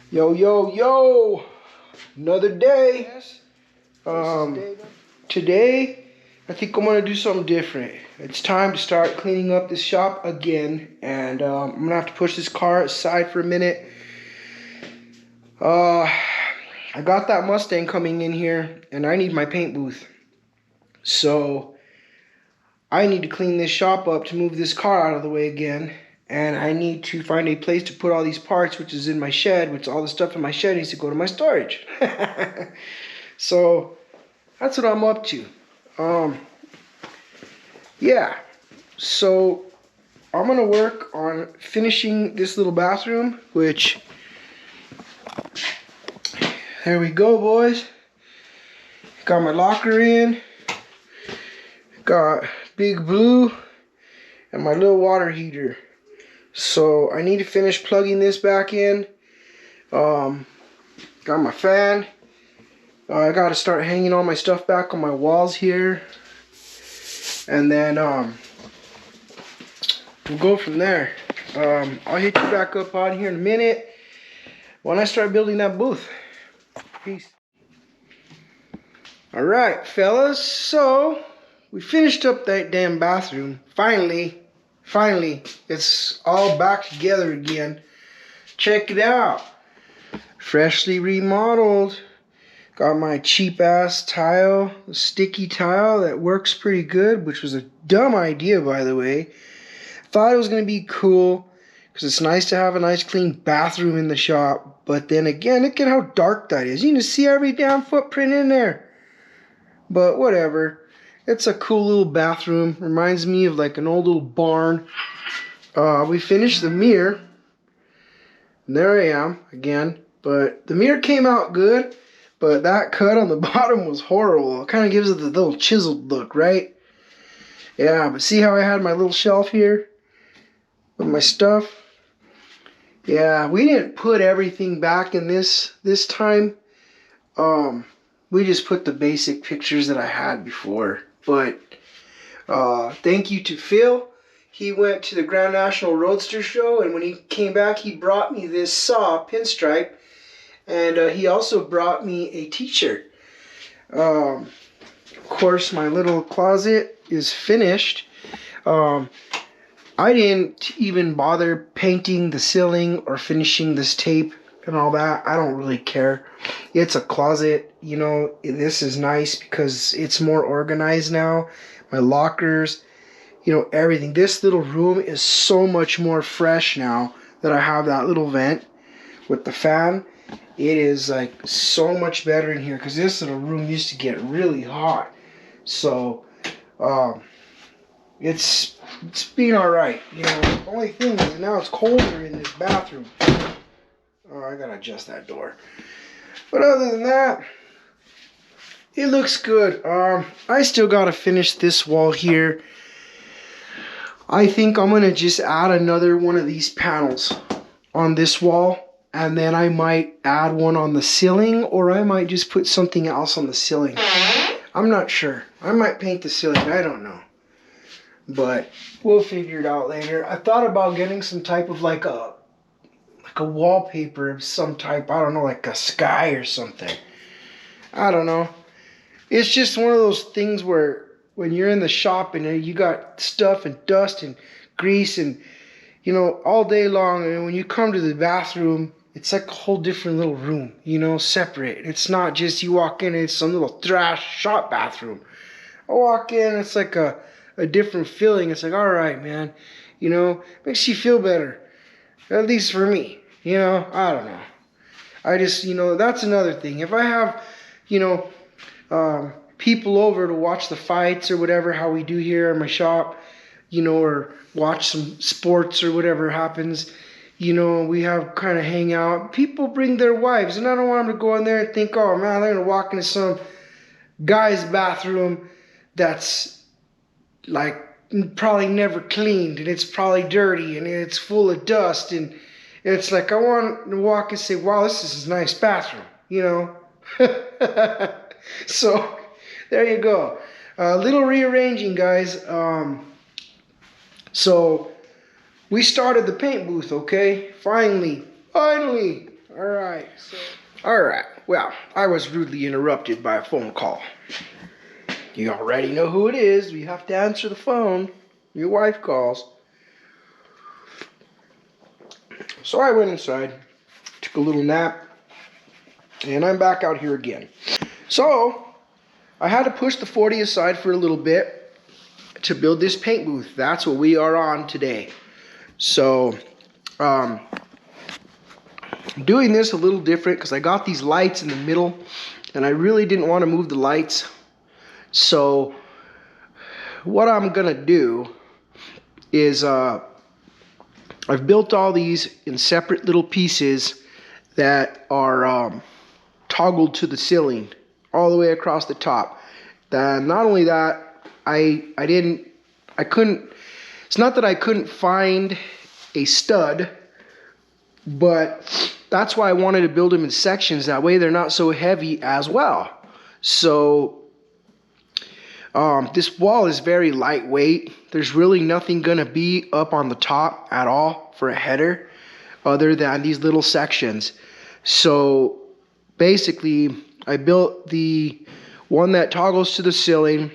Yo, yo, yo! Another day. Today, I think I'm gonna do something different. It's time to start cleaning up this shop again, and I'm gonna have to push this car aside for a minute. I got that Mustang coming in here, and I need my paint booth. So, I need to clean this shop up to move this car out of the way again. And I need to find a place to put all these parts, which is in my shed, which all the stuff in my shed needs to go to my storage. So that's what I'm up to. Yeah. So I'm gonna work on finishing this little bathroom, which, there we go, boys. Got my locker in. Got Big Blue and my little water heater. So I need to finish plugging this back in. Got my fan. I got to start hanging all my stuff back on my walls here. And then we'll go from there. I'll hit you back up on here in a minute when I start building that booth. Peace. Alright, fellas. So we finished up that damn bathroom. Finally, it's all back together again. Check it out. Freshly remodeled. Got my cheap ass tile, a sticky tile that works pretty good, which was a dumb idea, by the way. Thought it was going to be cool because it's nice to have a nice clean bathroom in the shop. But then again, look at how dark that is. You can see every damn footprint in there. But whatever. It's a cool little bathroom. Reminds me of like an old little barn. We finished the mirror. And there I am again. But the mirror came out good. But that cut on the bottom was horrible. It kind of gives it the little chiseled look, right? Yeah, but see how I had my little shelf here with my stuff? Yeah, we didn't put everything back in this time. We just put the basic pictures that I had before. But thank you to Phil. He went to the Grand National Roadster Show, and when he came back, he brought me this saw pinstripe, and he also brought me a t-shirt. Of course, my little closet is finished. I didn't even bother painting the ceiling or finishing this tape and all that. I don't really care. It's a closet, you know. This is nice because it's more organized now. My lockers, you know, everything. This little room is so much more fresh now that I have that little vent with the fan. It is like so much better in here because this little room used to get really hot. So it's been alright, you know. The only thing is now it's colder in this bathroom. Oh, I gotta adjust that door. But other than that, it looks good. I still gotta finish this wall here. I think I'm gonna just add another one of these panels on this wall. And then I might add one on the ceiling, or I might just put something else on the ceiling. I'm not sure. I might paint the ceiling. I don't know. But we'll figure it out later. I thought about getting some type of like a wallpaper of some type. I don't know, like a sky or something. I don't know. It's just one of those things where when you're in the shop and you got stuff and dust and grease and, you know, all day long, and when you come to the bathroom, it's like a whole different little room, you know, separate. It's not just you walk in and it's some little trash shop bathroom. I walk in, it's like a different feeling. It's like, all right, man, you know, makes you feel better. At least for me, you know, I don't know. I just, you know, that's another thing. If I have, you know, people over to watch the fights or whatever, how we do here in my shop, you know, or watch some sports or whatever happens, you know, we have kind of hang out. People bring their wives, and I don't want them to go in there and think, oh man, they're going to walk into some guy's bathroom that's like probably never cleaned, and it's probably dirty, and it's full of dust, and it's like, I want to walk and say, wow, this is a nice bathroom, you know. So there you go. A little rearranging, guys. So we started the paint booth, okay? Finally. Alright, alright, well, I was rudely interrupted by a phone call. You already know who it is. We have to answer the phone. Your wife calls. So I went inside, took a little nap, and I'm back out here again. So, I had to push the 40 aside for a little bit to build this paint booth. That's what we are on today. So, doing this a little different because I got these lights in the middle and I really didn't want to move the lights. So what I'm gonna do is I've built all these in separate little pieces that are toggled to the ceiling all the way across the top. Then not only that, it's not that I couldn't find a stud, but that's why I wanted to build them in sections. That way they're not so heavy as well. So this wall is very lightweight. There's really nothing gonna be up on the top at all for a header other than these little sections. So basically I built the one that toggles to the ceiling.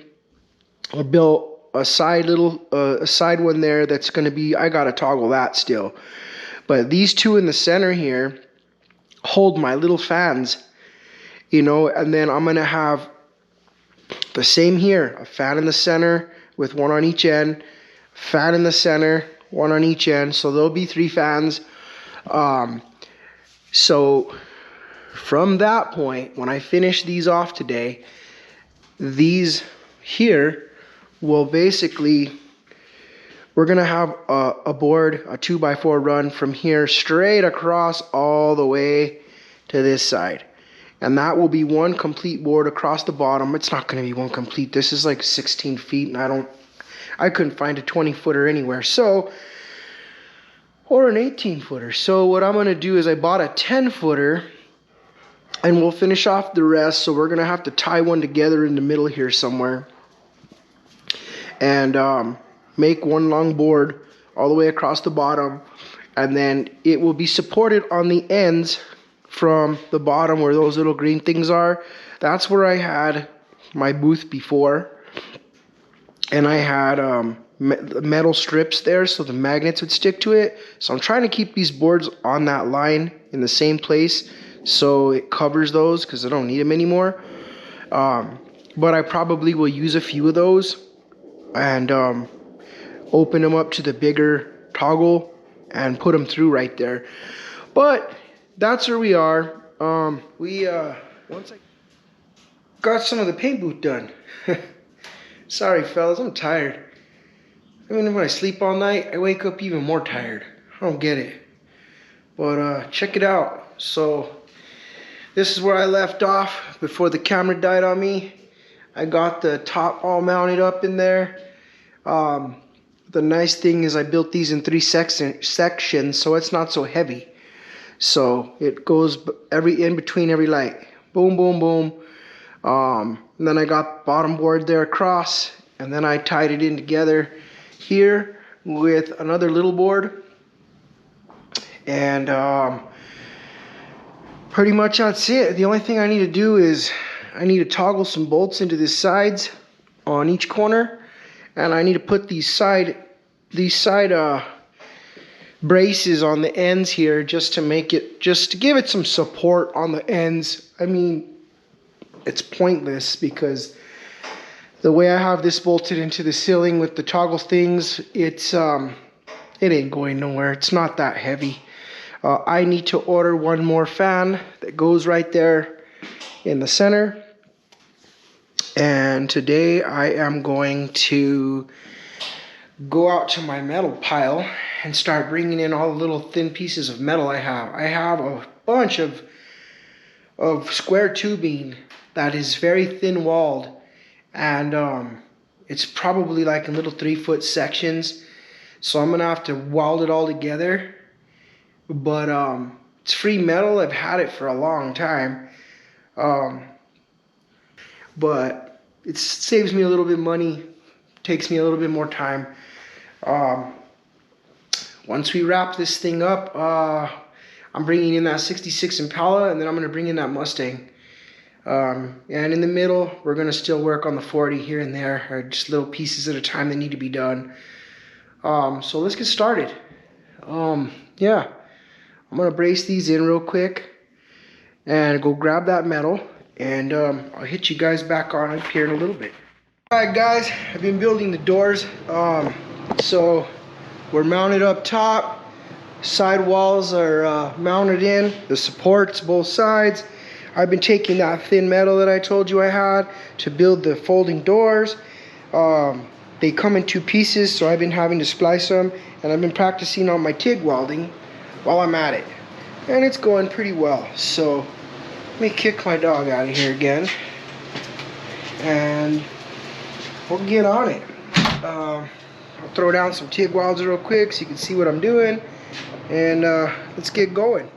I built a side one there that's gonna be, I gotta toggle that still. But these two in the center here hold my little fans, you know, and then I'm gonna have the same here, a fan in the center with one on each end, fan in the center, one on each end, so there'll be 3 fans. So from that point, when I finish these off today, these here will basically, we're gonna have a board, a 2x4 run from here straight across all the way to this side. And that will be one complete board across the bottom. It's not gonna be one complete. This is like 16 feet and I couldn't find a 20-footer anywhere. So, or an 18-footer. So what I'm gonna do is I bought a 10-footer and we'll finish off the rest. So we're gonna have to tie one together in the middle here somewhere. And make one long board all the way across the bottom, and then it will be supported on the ends from the bottom where those little green things are. That's where I had my booth before, and I had metal strips there so the magnets would stick to it. So I'm trying to keep these boards on that line in the same place so it covers those because I don't need them anymore. But I probably will use a few of those and open them up to the bigger toggle and put them through right there. But that's where we are. Once I got some of the paint booth done. Sorry fellas, I'm tired. I mean, when I sleep all night, I wake up even more tired. I don't get it. But check it out. So this is where I left off before the camera died on me. I got the top all mounted up in there. The nice thing is I built these in 3 sections, so it's not so heavy. So it goes in between every light. Boom, boom, boom. And then I got bottom board there across, and then I tied it in together here with another little board. And pretty much that's it. The only thing I need to do is I need to toggle some bolts into the sides on each corner, and I need to put these side braces on the ends here just to give it some support on the ends. I mean, it's pointless because the way I have this bolted into the ceiling with the toggle things, it ain't going nowhere. It's not that heavy. I need to order one more fan that goes right there in the center. And today I am going to go out to my metal pile and start bringing in all the little thin pieces of metal I have. I have a bunch of square tubing that is very thin walled, and it's probably like in little 3-foot sections. So I'm gonna have to weld it all together. But it's free metal. I've had it for a long time. But it saves me a little bit of money, takes me a little bit more time. Once we wrap this thing up, I'm bringing in that 66 Impala, and then I'm going to bring in that Mustang. And in the middle, we're going to still work on the 40 here and there, or just little pieces at a time that need to be done. So let's get started. Yeah, I'm going to brace these in real quick and go grab that metal, and I'll hit you guys back on up here in a little bit. Alright guys, I've been building the doors. So we're mounted up top, side walls are mounted in, the supports both sides. I've been taking that thin metal that I told you I had to build the folding doors. They come in 2 pieces, so I've been having to splice them, and I've been practicing on my TIG welding while I'm at it, and it's going pretty well. So let me kick my dog out of here again, and we'll get on it. I'll throw down some TIG welds real quick so you can see what I'm doing, and let's get going.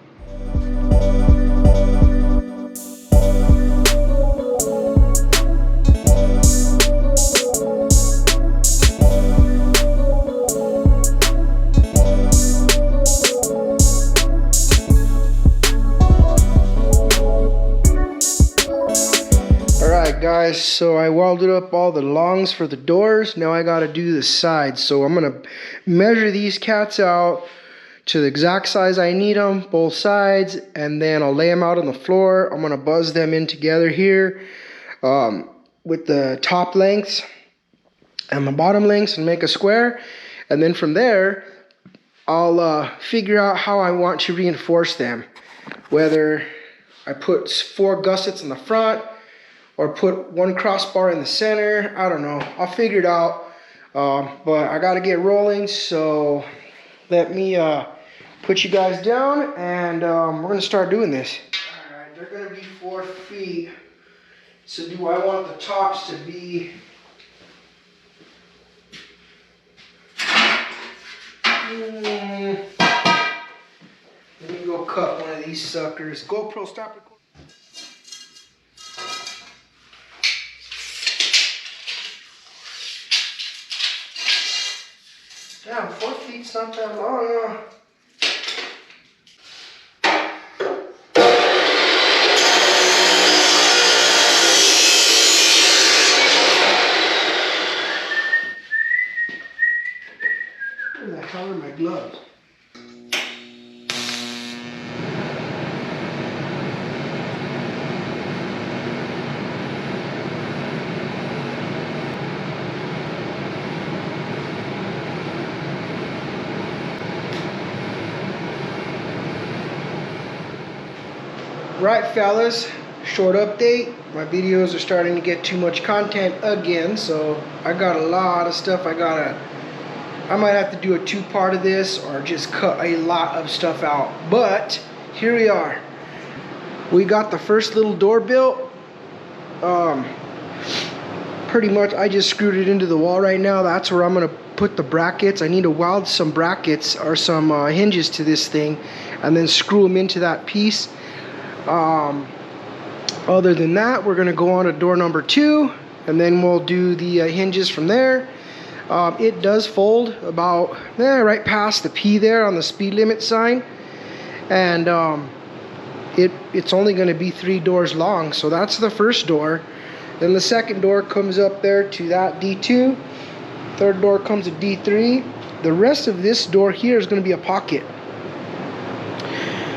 Guys, so I welded up all the longs for the doors. Now I got to do the sides. So I'm going to measure these cats out to the exact size I need them, both sides, and then I'll lay them out on the floor. I'm going to buzz them in together here with the top lengths and the bottom lengths and make a square. And then from there, I'll figure out how I want to reinforce them. Whether I put 4 gussets in the front, or put 1 crossbar in the center. I don't know. I'll figure it out. But I got to get rolling. So let me put you guys down, and we're going to start doing this. Alright, they're going to be 4 feet. So do I want the tops to be... Let me go cut one of these suckers. GoPro, stop recording. Yeah, 4 feet's not that long. Where the hell are my gloves? Right fellas, short update. My videos are starting to get too much content again, so I got a lot of stuff I might have to do a 2-part of this, or just cut a lot of stuff out. But here we are. We got the first little door built. Pretty much I just screwed it into the wall right now. That's where I'm gonna put the brackets. I need to weld some brackets or some hinges to this thing, and then screw them into that piece. Other than that, we're going to go on to door number 2, and then we'll do the hinges from there. It does fold about right past the P there on the speed limit sign, and it's only going to be 3 doors long. So that's the first door. Then the second door comes up there to that D2. Third door comes to D3. The rest of this door here is going to be a pocket.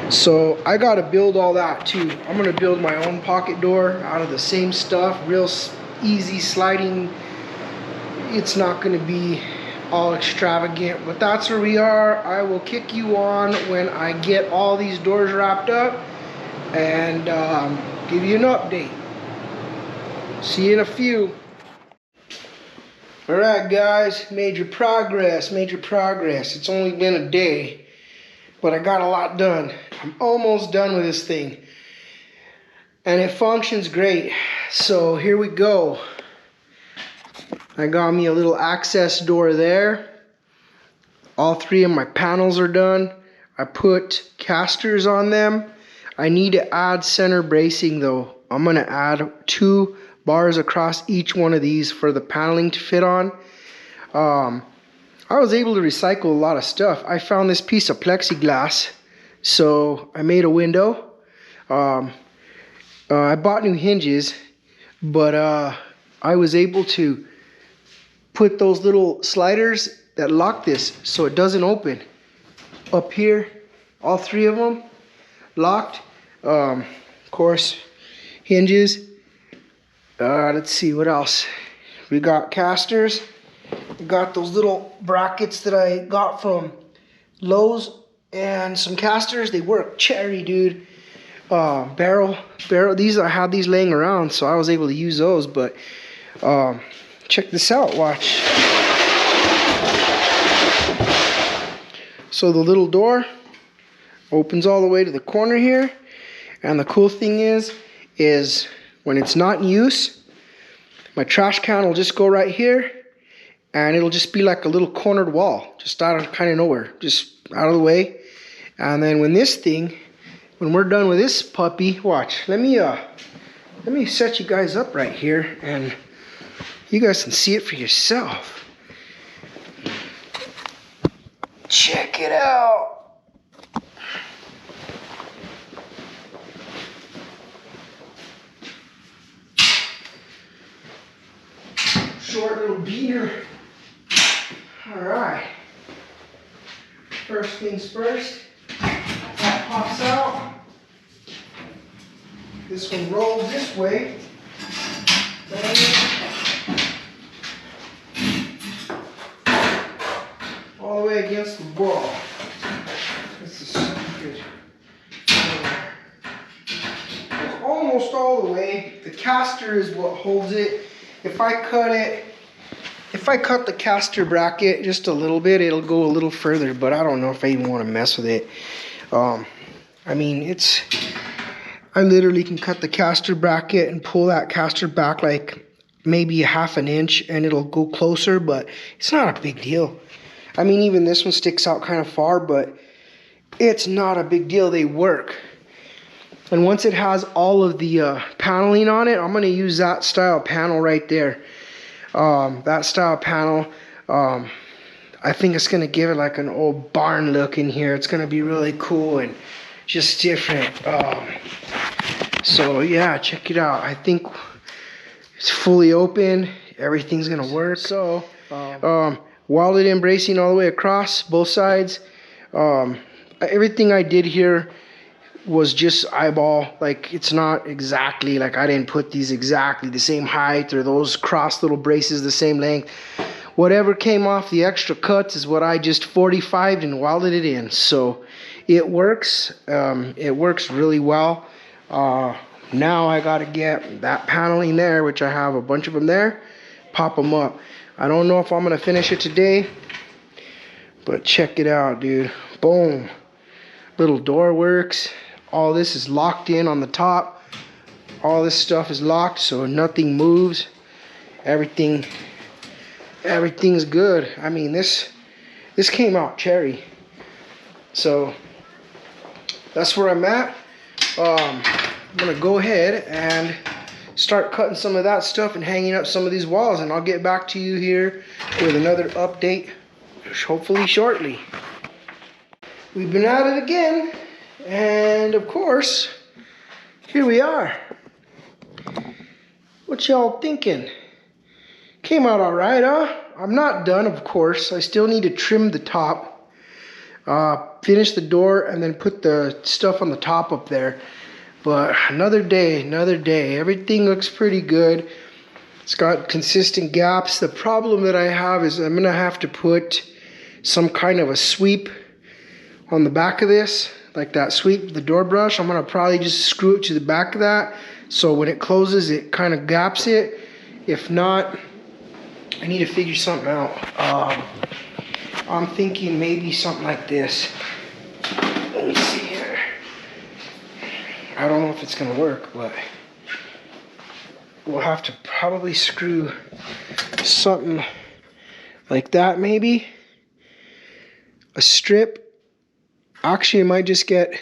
So I got to build all that too. I'm going to build my own pocket door out of the same stuff, real easy sliding. It's not going to be all extravagant, but that's where we are. I will kick you on when I get all these doors wrapped up and give you an update. See you in a few. Alright guys, major progress. It's only been a day, but I got a lot done. I'm almost done with this thing, and it functions great. So here we go. I got me a little access door there. All 3 of my panels are done. I put casters on them. I need to add center bracing though. I'm gonna add 2 bars across each one of these for the paneling to fit on. I was able to recycle a lot of stuff. I found this piece of plexiglass So I made a window. I bought new hinges, but I was able to put those little sliders that lock this so it doesn't open. Up here, all three of them locked. Of course, hinges. Let's see what else. We got casters. We got those little brackets that I got from Lowe's and some casters. They work cherry, dude. Barrel. These, I had these laying around, so I was able to use those. But check this out. Watch. So the little door opens all the way to the corner here, and the cool thing is when it's not in use, my trash can will just go right here, and it'll just be like a little cornered wall, just out of kind of nowhere, just out of the way. And then when we're done with this puppy, watch. Let me set you guys up right here, and you guys can see it for yourself. Check it out. Short little beater. All right. First things first. That pops out. This one rolls this way. All the way against the wall. This is stupid. It's almost all the way. The caster is what holds it. If I cut the caster bracket just a little bit, it'll go a little further, but I don't know if I even want to mess with it. I mean, I literally can cut the caster bracket and pull that caster back like maybe a half an inch and it'll go closer, but it's not a big deal. I mean, even this one sticks out kind of far, but it's not a big deal. They work. And once it has all of the paneling on it, I'm going to use that style panel right there. That style panel, I think it's going to give it like an old barn look in here. It's going to be really cool and just different. So yeah, check it out. I think it's fully open. Everything's going to work. So welded in bracing all the way across both sides. Everything I did here was just eyeball. Like, it's not exactly like I didn't put these exactly the same height or those cross little braces the same length. Whatever came off the extra cuts is what I just 45'd and welded it in. So it works. It works really well. Now I gotta get that paneling there, which I have a bunch of them there, pop them up. I don't know if I'm gonna finish it today, but check it out, dude. Boom. Little door works. All this is locked in on the top. All this stuff is locked, so nothing moves. Everything's good. I mean, this came out cherry. So that's where I'm at. I'm gonna go ahead and start cutting some of that stuff and hanging up some of these walls, and I'll get back to you here with another update, hopefully shortly. We've been at it again. And of course, here we are. What y'all thinking? Came out all right, huh? I'm not done, of course. I still need to trim the top, finish the door, and then put the stuff on the top up there. But another day, another day. Everything looks pretty good. It's got consistent gaps. The problem that I have is I'm gonna have to put some kind of a sweep on the back of this. Like that sweep, the door brush, I'm going to probably just screw it to the back of that, so when it closes it kind of gaps it. If not, I need to figure something out. I'm thinking maybe something like this. Let me see here. I don't know if it's going to work, but we'll have to probably screw something like that, maybe a strip. Actually, I might just get,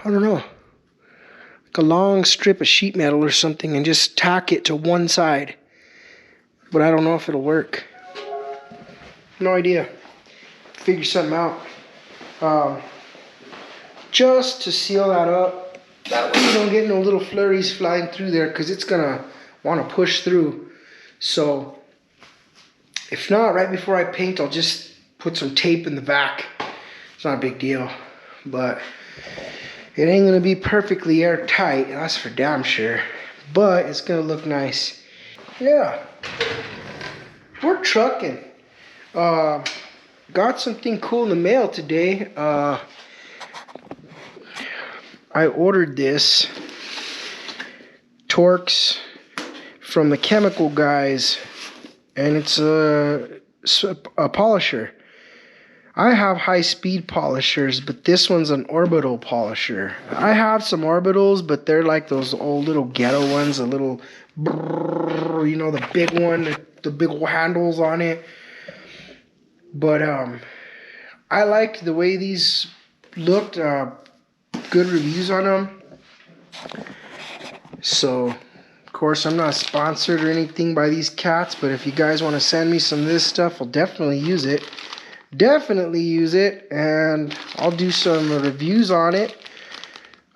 I don't know, like a long strip of sheet metal or something and just tack it to one side. But I don't know if it'll work. No idea. Figure something out. just to seal that up. That way you don't get no little flurries flying through there, because it's gonna want to push through. So if not, right before I paint, I'll just put some tape in the back. It's not a big deal, but it ain't gonna be perfectly airtight, that's for damn sure, but it's gonna look nice. Yeah, we're trucking. Got something cool in the mail today. I ordered this Torx from the chemical guys, and it's a polisher. I have high-speed polishers, but this one's an orbital polisher. I have some orbitals, but they're like those old little ghetto ones, a little, you know, the big one, the big handles on it. But I liked the way these looked. Good reviews on them. So, of course, I'm not sponsored or anything by these cats, but if you guys want to send me some of this stuff, I'll definitely use it. Definitely use it, and I'll do some reviews on it.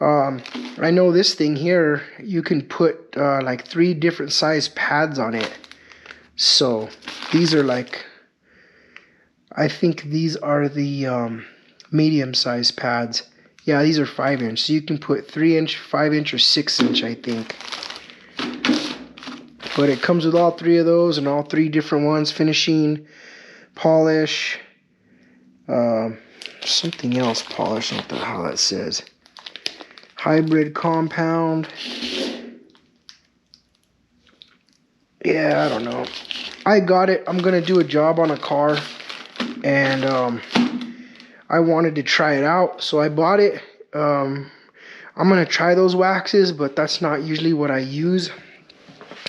I know this thing here, you can put like 3 different size pads on it. So these are like, I think these are the medium size pads. Yeah, these are 5-inch, so you can put 3-inch, 5-inch, or 6-inch, I think. But it comes with all 3 of those, and all 3 different ones: finishing, polish, something else, polish, I don't know how that says, hybrid compound. Yeah, I don't know. I got it. I'm gonna do a job on a car, and I wanted to try it out, so I bought it. I'm gonna try those waxes, but that's not usually what I use.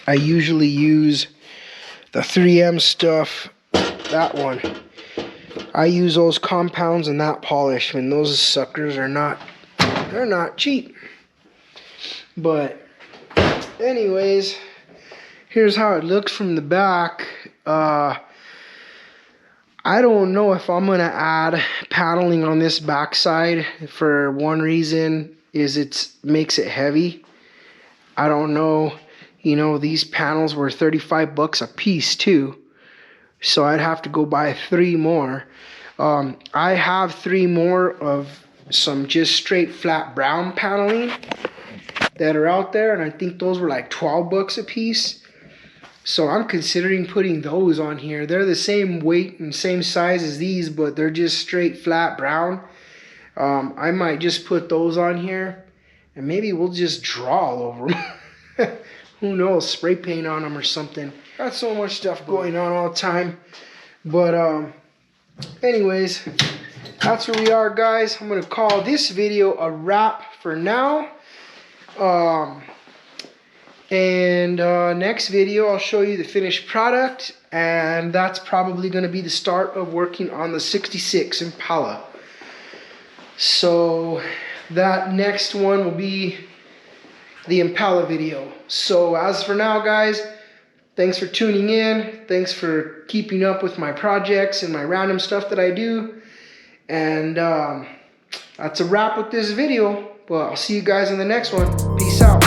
I usually use the 3M stuff, that one. I use those compounds and that polish, and those suckers are not, they're not cheap. But anyways, here's how it looks from the back. I don't know if I'm gonna add paneling on this backside. For one reason is it makes it heavy. I don't know, you know, these panels were 35 bucks a piece too, so I'd have to go buy 3 more. I have 3 more of some just straight flat brown paneling that are out there, and I think those were like 12 bucks a piece. So I'm considering putting those on here. They're the same weight and same size as these, but they're just straight flat brown. I might just put those on here, and maybe we'll just draw all over them. Who knows, spray paint on them or something. Got so much stuff going on all the time. But anyways, that's where we are, guys. I'm gonna call this video a wrap for now. Next video I'll show you the finished product, and that's probably going to be the start of working on the 66 Impala. So that next one will be the Impala video. So as for now, guys, thanks for tuning in. Thanks for keeping up with my projects and my random stuff that I do. And that's a wrap with this video. Well, I'll see you guys in the next one. Peace out.